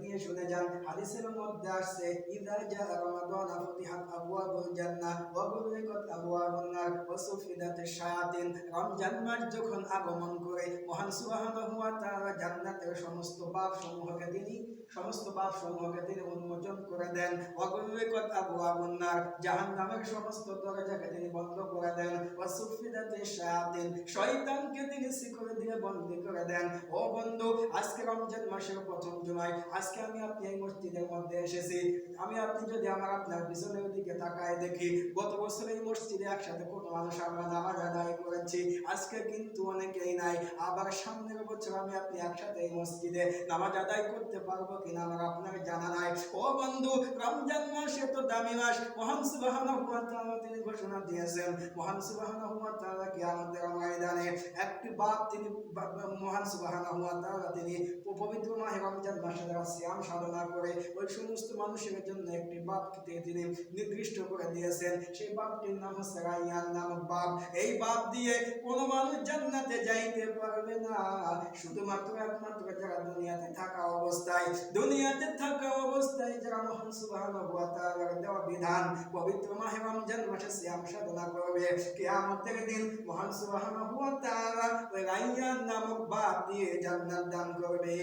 দিয়ে শুনে যান। হাদিসের মধ্যে আসছে ইযা জা রমাদান ফুতিহাত আবওয়াবুল জান্নাহ ওয়া গুলিকাত আবওয়াবুন নার ওয়া সুফিদাতিশ শায়াতিন। রমজান মাস যখন আগমন করে মহান সুবহানাহু ওয়া তাআলা জান্নাতের সমস্ত পাপসমূহকে তিনি উন্মোচন করে দেন। ওয়া গুলিকাত আবওয়াবুন নার, জাহান্নামের সমস্ত দরজাকে তিনি বন্ধ করে দেন। ওয়া সুফিদাতিশ শায়াতিন, শয়তানকে তিনি শিকল দিয়ে বন্দী করে দেন। ও বন্ধু, আজকে রমজান মাসের প্রথম জুমায় আজকে আমি আপনি এই মসজিদের মধ্যে এসেছি। আমি আপনি যদি আপনার পিছনের দিকে তাকায় দেখি, গত বছর এই মসজিদে একসাথে কত মানুষ আমরা নামাজ আদায় করেছি, আজকে কিন্তু অনেকেই নাই। আবার সামনের বছর আমি আপনি একসাথে এই মসজিদে নামাজ আদায় করতে পারবো কিনা আমার আপনার জানা নাই। ও বন্ধু, রমজান মাস এত দামি মাস, মহান সুবহানাহু ওয়া তাআলা তিনি ঘোষণা দিয়েছেন। মহান সুবহানাহু ওয়া তাআলা কিয়ামতের ময়দানে একটি বাপ তিনি মহান সুবহানাহু ওয়া তাআলা তিনি পবিত্র মাহে রমজান মাসে যারা সিয়াম সাধনা করে ওই সমস্ত মানুষের জন্য একটি বাপকে তিনি নির্দিষ্ট করে দিয়েছেন। সেই বাপটির নাম হচ্ছে রায়্যান নামক বাপ। এই বাপ দিয়ে কোনো মানুষ জান্নাতে যাইতে পারবে না, শুধুমাত্র একমাত্র যারা দুনিয়াতে থাকা অবস্থায় যারা মহান সুবহানাহু ওয়া তাআলার দেওয়া বিধান পবিত্র মাহে রমজান মাসে সিয়াম সাধনা করবে, কিয়ামতের দিন মহান সুবহানাহু ওয়া তাআলা ওই রায়্যান নামক বাপ দিয়ে জান্নাত দান করবে।